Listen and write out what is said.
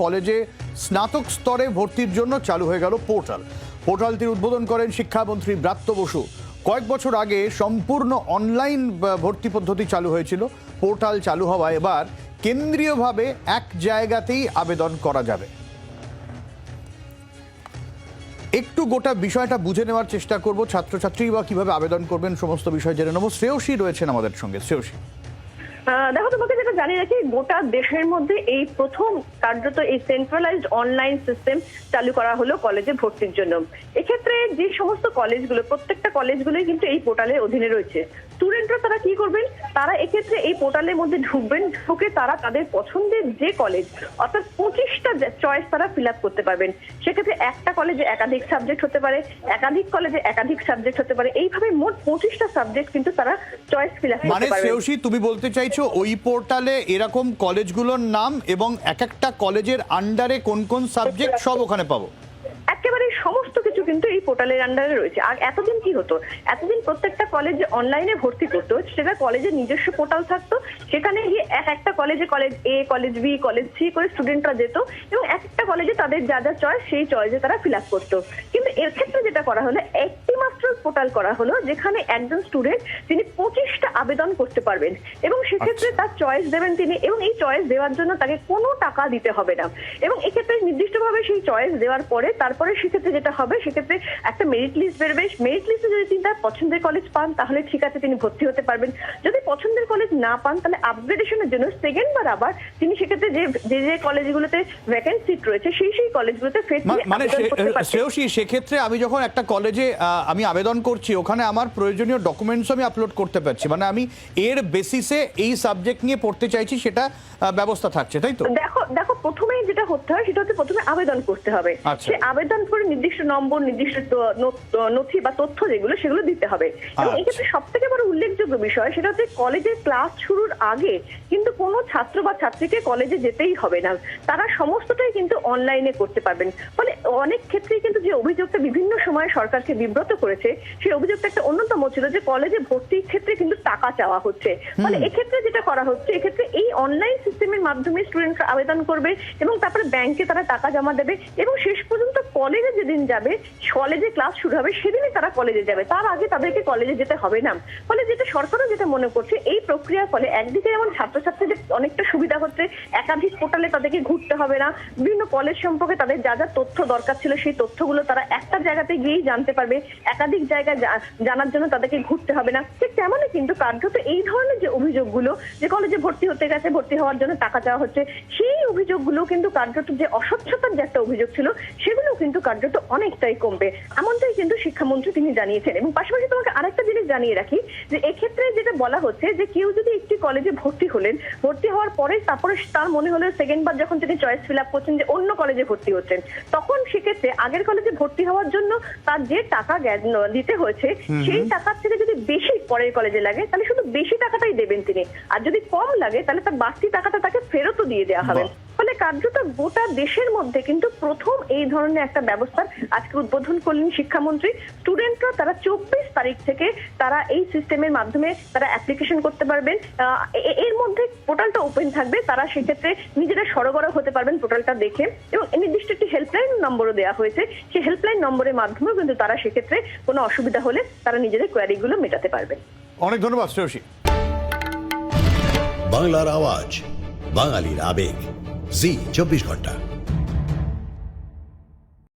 কলেজে স্নাতক স্তরে ভর্তির জন্য চালু হয়ে গেল পোর্টালটির উদ্বোধন করেন শিক্ষামন্ত্রী ব্রাত্য বসু। কয়েক বছর আগে সম্পূর্ণ অনলাইন ভর্তি পদ্ধতি চালু হয়েছিল। পোর্টাল চালু হওয়ায় এবার কেন্দ্রীয়ভাবে এক জায়গাতেই আবেদন করা যাবে। একটু গোটা বিষয়টা বুঝে নেওয়ার চেষ্টা করব, ছাত্রছাত্রী বা কিভাবে আবেদন করবেন সমস্ত বিষয় জেনে নেব। শ্রেয়সী রয়েছেন আমাদের সঙ্গে। শ্রেয়সী, দেখো, তোমাকে যেটা জানিয়ে রাখি, গোটা দেশের মধ্যে এই প্রথম কার্যত এই সেন্ট্রালাইজড অনলাইন সিস্টেম চালু করা হলো কলেজে ভর্তির জন্য। এক্ষেত্রে যে সমস্ত কলেজগুলো, প্রত্যেকটা কলেজগুলোই কিন্তু এই পোর্টালের অধীনে রয়েছে। স্টুডেন্টরা তারা কি করবেন, তারা এক্ষেত্রে এই পোর্টালের মধ্যে ঢুকবেন, ঢুকে তারা তাদের পছন্দের যে কলেজ, অর্থাৎ 25টা চয়েস তারা ফিল আপ করতে পারবেন। সেক্ষেত্রে একটা কলেজে একাধিক সাবজেক্ট হতে পারে, একাধিক কলেজে একাধিক সাবজেক্ট হতে পারে, এইভাবে মোট 25টা সাবজেক্ট কিন্তু তারা চয়েস ফিল আপ করতে পারবেন। শ্রেয়সী, তুমি বলতে চাইছো ওই পোর্টালে এরকম কলেজগুলোর নাম এবং এক একটা কলেজের আন্ডারে কোন কোন সাবজেক্ট সব ওখানে পাবো? একেবারে সমস্ত কিছু কিন্তু এই পোর্টালের আন্ডারে রয়েছে। আর এতদিন কি হতো, এতদিন প্রত্যেকটা কলেজে অনলাইনে ভর্তি করতো, সেটা কলেজের নিজস্ব পোর্টাল থাকতো। সেখানে গিয়ে এক একটা কলেজে, কলেজ এ, কলেজ বি, কলেজ সি করে স্টুডেন্টরা যেত এবং এক একটা কলেজে তাদের যা যা চয়েস সেই চয়েসে তারা ফিল আপ করতো। কিন্তু এর ক্ষেত্রে যেটা করা হলো, একটি মাত্র পোর্টাল করা হলো যেখানে একজন স্টুডেন্ট তিনি 25টা আবেদন করতে পারবেন এবং সেক্ষেত্রে তার চয়েস দেবেন তিনি, এবং এই চয়েস দেওয়ার জন্য তাকে কোনো টাকা দিতে হবে না। এবং এক্ষেত্রে নির্দিষ্টভাবে সেই চয়েস দেওয়ার পরে তারপরে সেক্ষেত্রে যেটা হবে, সেক্ষেত্রে একটা মেরিট লিস্ট বেরোবে। মেরিট লিস্টে যদি তিনি তার পছন্দের কলেজ পান তাহলে ঠিক আছে, তিনি ভর্তি হতে পারবেন। যদি পছন্দের কলেজ না পান তাহলে আপগ্রেডেশনের জন্য সেকেন্ড বার আবার তিনি সেক্ষেত্রে যে যে কলেজগুলোতে ভ্যাকেন্ট সিট রয়েছে সেই কলেজগুলোতে ফের মানে শ্রেয়সী, সেক্ষেত্রে আমি যখন একটা কলেজে আমি আবেদন করছি, ওখানে আমার প্রয়োজনীয় ডকুমেন্টস আমি আপলোড করতে পারছি, মানে আমি এর বেসিসে এই সাবজেক্ট নিয়ে পড়তে চাইছি সেটা ব্যবস্থা থাকছে, তাই তো? দেখো প্রথমেই যেটা করতে হয় সেটা হচ্ছে প্রথমে আবেদন করতে হবে। সে আবেদন করে নির্দিষ্ট নম্বর, নির্দিষ্ট নথি বা তথ্য যেগুলো সেগুলো দিতে হবে। এবং এক্ষেত্রে সব থেকে বড় উল্লেখযোগ্য বিষয় সেটা হচ্ছে কলেজের ক্লাস শুরুর আগে কিন্তু কোনো ছাত্র বা ছাত্রীকে কলেজে যেতেই হবে না, তারা সমস্তটাই কিন্তু অনলাইনে করতে পারবেন। ফলে অনেক ক্ষেত্রেই কিন্তু যে অভিযোগটা বিভিন্ন সময় সরকারকে বিব্রত করেছে, সেই অভিযোগটা একটা অন্যতম ছিল যে কলেজে ভর্তির ক্ষেত্রে কিন্তু টাকা চাওয়া হচ্ছে। ফলে এক্ষেত্রে যেটা করা হচ্ছে, এক্ষেত্রে এই অনলাইন সিস্টেমের মাধ্যমে স্টুডেন্টরা আবেদন করবে এবং তারপরে ব্যাংকে তারা টাকা জমা দেবে এবং শেষ পর্যন্ত কলেজে যেদিন যাবে, কলেজে ক্লাস শুরু হবে সেদিনই তারা কলেজে যাবে, তার আগে তাদেরকে কলেজে যেতে হবে না। ফলে যেটা সরকারও যেটা মনে করছে, এই প্রক্রিয়ার ফলে একদিকে যেমন ছাত্রছাত্রীদের অনেকটা সুবিধা হচ্ছে, একাধিক পোর্টালে তাদেরকে ঘুরতে হবে না, বিভিন্ন কলেজ সম্পর্কে তাদের যা যা তথ্য দরকার ছিল সেই তথ্যগুলো তারা একটা জায়গাতে গিয়েই জানতে পারবে, একাধিক জায়গায় জানার জন্য তাদেরকে ঘুরতে হবে না। ঠিক তেমনই কিন্তু কার্যত এই ধরনের যে অভিযোগগুলো, যে কলেজে ভর্তি হতে গেছে, ভর্তি হওয়ার জন্য টাকা চাওয়া হচ্ছে, সেই অভিযোগগুলো কিন্তু কার্যত যে অস্বচ্ছতার যে একটা অভিযোগ ছিল সেগুলো কিন্তু কার্যত অনেকটাই কমবে, এমনটাই কিন্তু শিক্ষামন্ত্রী তিনি জানিয়েছেন। এবং পাশাপাশি তোমাকে আরেকটা জিনিস জানিয়ে রাখি যে এক্ষেত্রে যেটা বলা হচ্ছে যে কেউ যদি একটি কলেজে ভর্তি হলেন, ভর্তি হওয়ার পরে তারপরে তার মনে হলো সেকেন্ড বার যখন তিনি চয়েস ফিল আপ করছেন যে অন্য কলেজে ভর্তি হচ্ছেন, তখন সেক্ষেত্রে আগের কলেজে ভর্তি হওয়ার জন্য তার যে টাকা দিতে হয়েছে সেই টাকার থেকে যদি বেশি পরের কলেজে লাগে তাহলে শুধু বেশি টাকাটাই দেবেন তিনি, আর যদি কম লাগে তাহলে তার বাড়তি টাকাটা তাকে ফেরতও দিয়ে দেওয়া হবে। ফলে কার্যত গোটা দেশের মধ্যে কিন্তু প্রথম এই ধরনের একটা ব্যবস্থার আজকে উদ্বোধন করলেন শিক্ষামন্ত্রী। স্টুডেন্টরা তারা 24 তারিখ থেকে তারা এই সিস্টেমের মাধ্যমে তারা অ্যাপ্লিকেশন করতে পারবেন। এর মধ্যে পোর্টালটা ওপেন থাকবে, তারা সেক্ষেত্রে নিজেরা সরবরাহ হতে পারবেন পোর্টালটা দেখে, এবং নির্দিষ্ট একটি হেল্পলাইন নম্বরও দেওয়া হয়েছে, সেই হেল্পলাইন নম্বরের মাধ্যমেও কিন্তু তারা সেক্ষেত্রে কোনো অসুবিধা হলে তারা নিজেদের কোয়ারিগুলো মেটাতে পারবেন। অনেক ধন্যবাদ শ্রেয়সী। বাংলার আওয়াজ, বাঙালির আবেগ, জি 24 ঘন্টা।